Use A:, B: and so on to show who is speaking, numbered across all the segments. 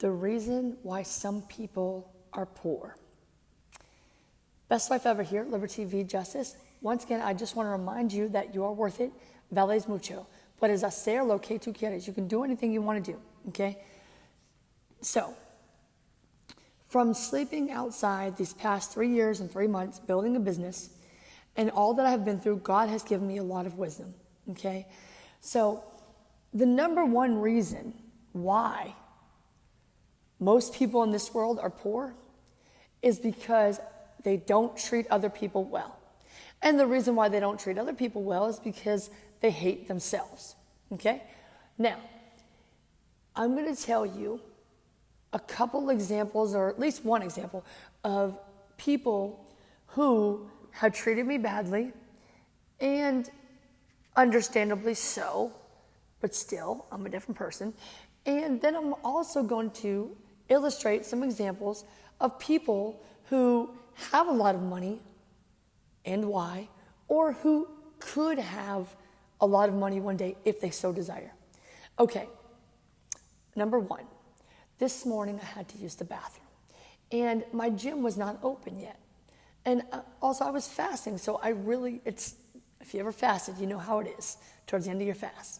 A: The reason why some people are poor. Best life ever here, Liberty v. Justice. Once again, I just want to remind you that you are worth it. Vales mucho. Puedes hacer lo que tú quieres. You can do anything you want to do, okay? So, from sleeping outside these past 3 years and 3 months, building a business, and all that I've been through, God has given me a lot of wisdom, okay? So, the number one reason why most people in this world are poor is because they don't treat other people well. And the reason why they don't treat other people well is because they hate themselves, okay? Now, I'm going to tell you a couple examples, or at least one example, of people who have treated me badly, and understandably so, but still, I'm a different person. And then I'm also going to illustrate some examples of people who have a lot of money and why, or who could have a lot of money one day if they so desire. Okay, number one, this morning I had to use the bathroom, and my gym was not open yet. And also I was fasting, so if you ever fasted, you know how it is towards the end of your fast.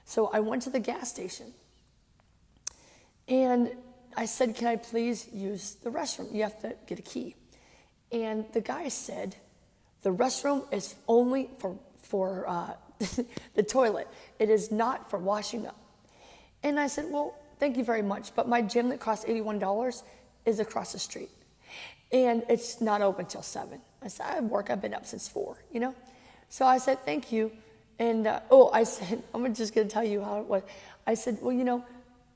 A: So I went to the gas station, and I said, can I please use the restroom? You have to get a key. And the guy said, the restroom is only for the toilet. It is not for washing up. And I said, well, thank you very much, but my gym that costs $81 is across the street. And it's not open till 7. I said, I've been up since 4, you know? So I said, thank you. And, I said, I'm just going to tell you how it was. I said, well, you know,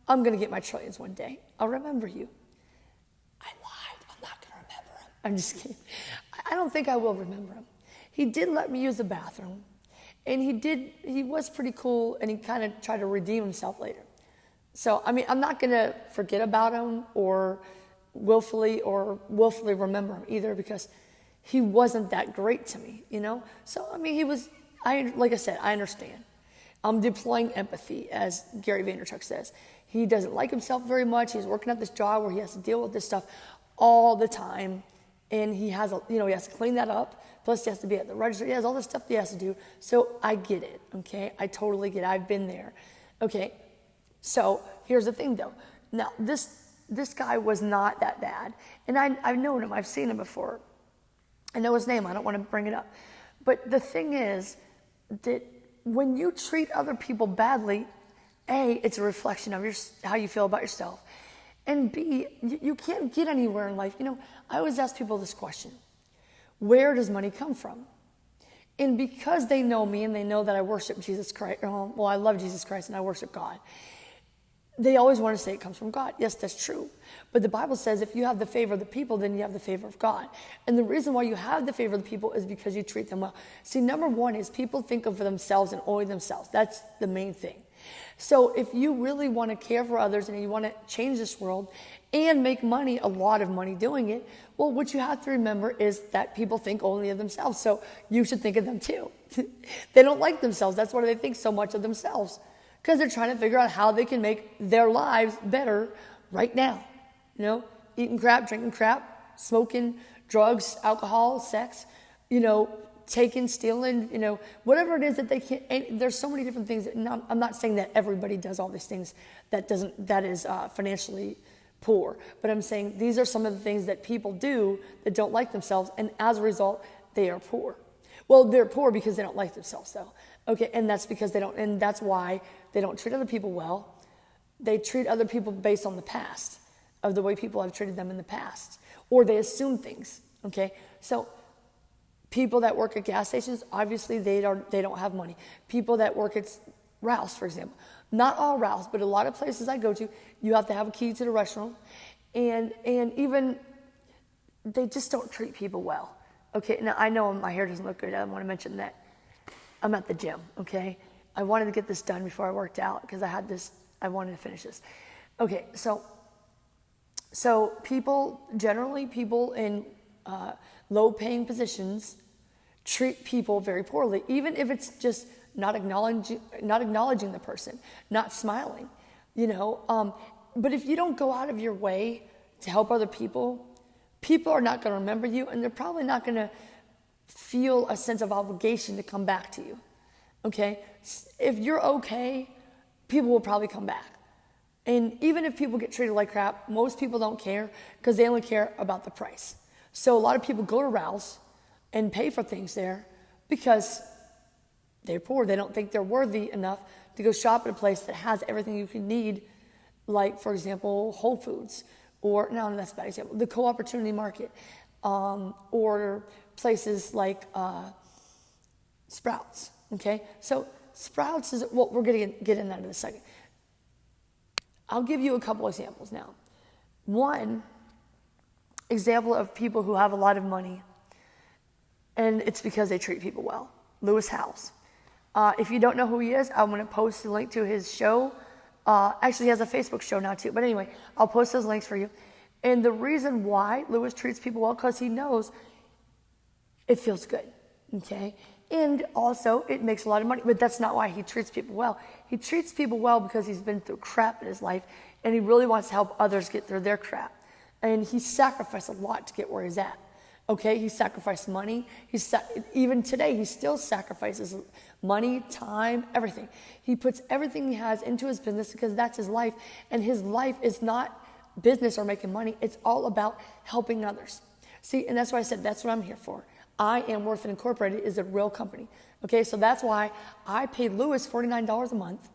A: I'm going to get my trillions one day. I'll remember you. I lied. I'm not going to remember him. I'm just kidding. I don't think I will remember him. He did let me use the bathroom. And he was pretty cool, and he kind of tried to redeem himself later. So, I mean, I'm not going to forget about him or willfully remember him either, because he wasn't that great to me, you know? So, I mean, like I said, I understand. I'm deploying empathy, as Gary Vaynerchuk says. He doesn't like himself very much. He's working at this job where he has to deal with this stuff all the time. And he has to clean that up. Plus, he has to be at the register. He has all this stuff he has to do. So I get it, okay? I totally get it. I've been there, okay? So here's the thing, though. Now, this guy was not that bad. And I've known him. I've seen him before. I know his name. I don't want to bring it up. But the thing is that when you treat other people badly, A, it's a reflection of how you feel about yourself. And B, you can't get anywhere in life. You know, I always ask people this question: where does money come from? And because they know me and they know that I worship Jesus Christ, I love Jesus Christ and I worship God, they always want to say it comes from God. Yes, that's true. But the Bible says if you have the favor of the people, then you have the favor of God. And the reason why you have the favor of the people is because you treat them well. See, number one is people think of themselves and only themselves. That's the main thing. So if you really want to care for others and you want to change this world and make money, a lot of money doing it, well, what you have to remember is that people think only of themselves. So you should think of them too. They don't like themselves. That's why they think so much of themselves. Because they're trying to figure out how they can make their lives better right now. You know, eating crap, drinking crap, smoking, drugs, alcohol, sex, you know, taking, stealing, you know, whatever it is that they can't. There's so many different things. I'm not saying that everybody does all these things that is financially poor. But I'm saying these are some of the things that people do that don't like themselves. And as a result, they are poor. Well, they're poor because they don't like themselves, though. Okay, and that's because and that's why they don't treat other people well. They treat other people based on the past, of the way people have treated them in the past. Or they assume things, okay? So people that work at gas stations, obviously they don't have money. People that work at Ralph's, for example. Not all Ralph's, but a lot of places I go to, you have to have a key to the restroom. And even, they just don't treat people well. Okay, now I know my hair doesn't look good. I don't want to mention that. I'm at the gym, okay? I wanted to get this done before I worked out because I wanted to finish this. Okay, so people in low-paying positions treat people very poorly, even if it's just not acknowledging the person, not smiling, you know. but if you don't go out of your way to help other people, people are not going to remember you, and they're probably not going to feel a sense of obligation to come back to you. Okay? If you're okay, people will probably come back. And even if people get treated like crap, most people don't care because they only care about the price. So a lot of people go to Rouse and pay for things there because they're poor. They don't think they're worthy enough to go shop at a place that has everything you can need, like, for example, Whole Foods, or, no, that's a bad example, the Co-Opportunity Market, or places like Sprouts, okay? So Sprouts is, well, we're going to get into that in a second. I'll give you a couple examples now. One example of people who have a lot of money, and it's because they treat people well. Lewis Howes. If you don't know who he is, I'm going to post a link to his show. Actually, he has a Facebook show now too. But anyway, I'll post those links for you. And the reason why Lewis treats people well, because he knows it feels good, okay? And also, it makes a lot of money. But that's not why he treats people well. He treats people well because he's been through crap in his life, and he really wants to help others get through their crap. And he sacrificed a lot to get where he's at. Okay, he sacrificed money. Even today, he still sacrifices money, time, everything. He puts everything he has into his business because that's his life. And his life is not business or making money. It's all about helping others. See, and that's why I said that's what I'm here for. I Am Worth It Incorporated is a real company. Okay, so that's why I paid Lewis $49 a month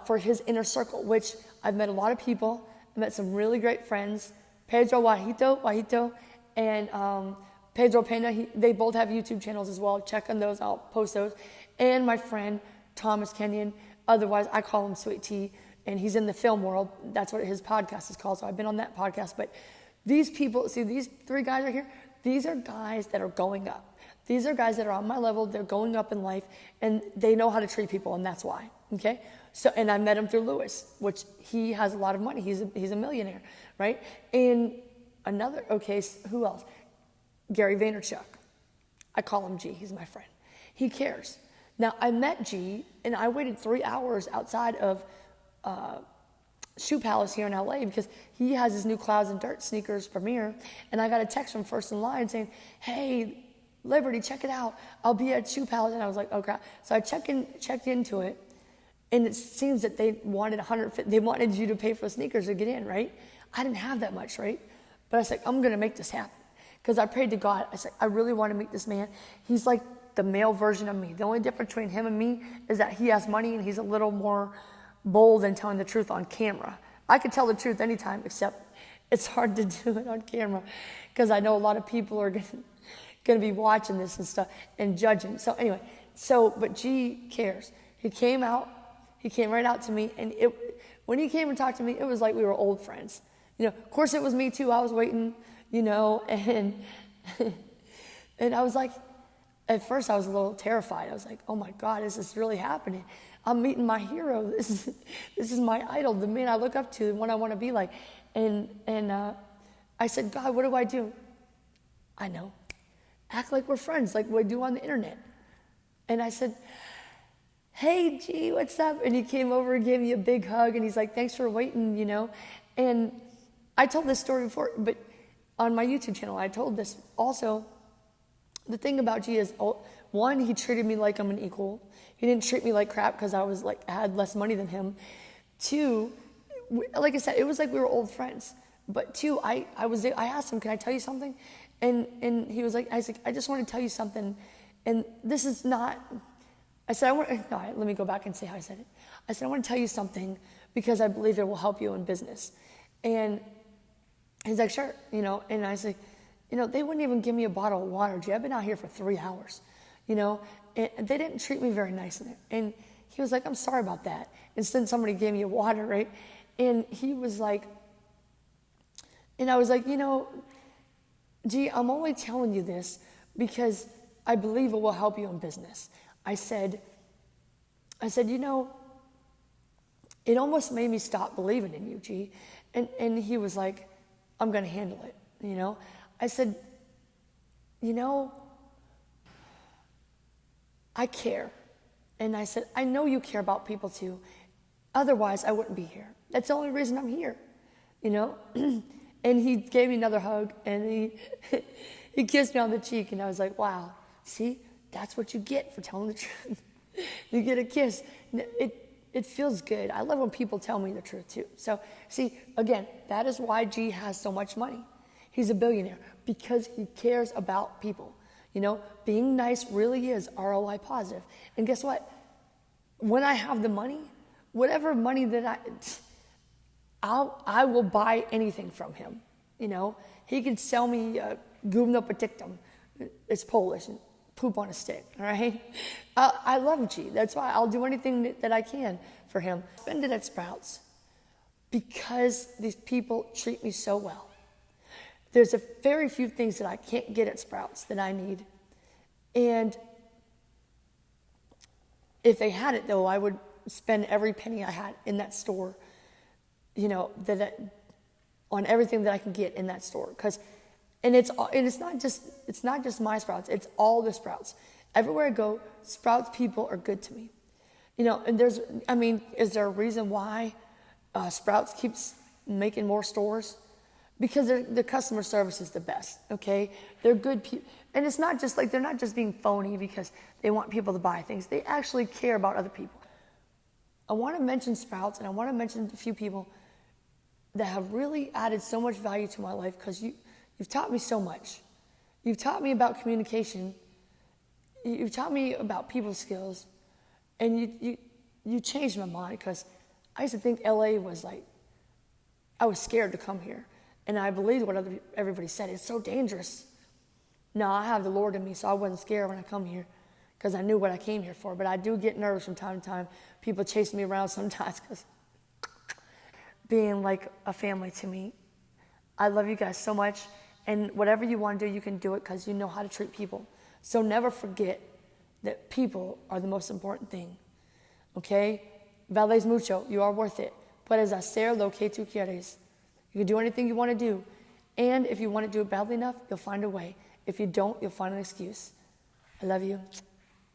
A: for his inner circle, which I've met a lot of people. I met some really great friends. Pedro Wajito, and Pedro Pena, they both have YouTube channels as well. Check on those, I'll post those. And my friend, Thomas Kenyon, otherwise I call him Sweet Tea, and he's in the film world. That's what his podcast is called, so I've been on that podcast. But these people, see, these three guys right here, these are guys that are going up. These are guys that are on my level, they're going up in life, and they know how to treat people, and that's why, okay? So, and I met him through Lewis, which he has a lot of money. He's a millionaire, right? And another, okay, who else? Gary Vaynerchuk. I call him G. He's my friend. He cares. Now, I met G, and I waited 3 hours outside of Shoe Palace here in LA because he has his new Clouds and Dirt sneakers premiere, and I got a text from First in Line saying, hey, Liberty, check it out. I'll be at Shoe Palace. And I was like, oh, crap. So I checked into it, and it seems that they wanted you to pay for sneakers to get in, right? I didn't have that much, right? But I was like, I'm going to make this happen. Because I prayed to God. I said, I really want to meet this man. He's like the male version of me. The only difference between him and me is that he has money and he's a little more bold in telling the truth on camera. I could tell the truth anytime, except it's hard to do it on camera because I know a lot of people are going to be watching this and stuff and judging. So anyway, but G cares. He came right out to me, and when he came and talked to me, it was like we were old friends. You know, of course it was me too. I was waiting, you know, and and I was like, at first I was a little terrified. I was like, oh my God, is this really happening? I'm meeting my hero. This is my idol, the man I look up to, the one I want to be like. And I said, God, what do I do? I know. Act like we're friends, like we do on the internet. And I said, hey, G, what's up? And he came over and gave me a big hug, and he's like, thanks for waiting, you know. And I told this story before, but on my YouTube channel, I told this also. The thing about G is, one, he treated me like I'm an equal. He didn't treat me like crap because I had less money than him. Two, like I said, it was like we were old friends. But two, I asked him, can I tell you something? And he was like, Isaac, I just want to tell you something. And this is not, I said, let me go back and say how I said it. I said, I want to tell you something because I believe it will help you in business. And he's like, sure, you know. And I said, you know, they wouldn't even give me a bottle of water. Gee, I've been out here for 3 hours, you know. And they didn't treat me very nice in there. And he was like, I'm sorry about that. And then somebody gave me a water, right? And he was like, and I was like, you know, Gee, I'm only telling you this because I believe it will help you in business. I said, you know, it almost made me stop believing in you, G. And he was like, I'm going to handle it, you know. I said, you know, I care. And I said, I know you care about people too. Otherwise, I wouldn't be here. That's the only reason I'm here, you know? And he gave me another hug, and he kissed me on the cheek, and I was like, wow, see, that's what you get for telling the truth. You get a kiss. It feels good. I love when people tell me the truth too. So see, again, that is why G has so much money. He's a billionaire because he cares about people. You know, being nice really is ROI positive. And guess what? When I have the money, whatever money that I will buy anything from him. You know, he could sell me gówno potyktum. It's Polish, and poop on a stick, all right? I love G. That's why I'll do anything that I can for him. Spend it at Sprouts because these people treat me so well. There's a very few things that I can't get at Sprouts that I need. And if they had it, though, I would spend every penny I had in that store, you know, on everything that I can get in that store. And it's not just my Sprouts, it's all the Sprouts. Everywhere I go, Sprouts people are good to me. You know, and is there a reason why Sprouts keeps making more stores? Because the customer service is the best, okay? They're good people. And it's not just like, they're not just being phony because they want people to buy things. They actually care about other people. I want to mention Sprouts, and I want to mention a few people that have really added so much value to my life because you've taught me so much. You've taught me about communication. You've taught me about people skills. And you changed my mind because I used to think LA was like, I was scared to come here. And I believed what everybody said. It's so dangerous. No, I have the Lord in me, so I wasn't scared when I come here because I knew what I came here for. But I do get nervous from time to time. People chase me around sometimes because being like a family to me. I love you guys so much. And whatever you want to do, you can do it because you know how to treat people. So never forget that people are the most important thing. Okay? Vales mucho. You are worth it. Puedes hacer lo que tú quieres. You can do anything you want to do. And if you want to do it badly enough, you'll find a way. If you don't, you'll find an excuse. I love you.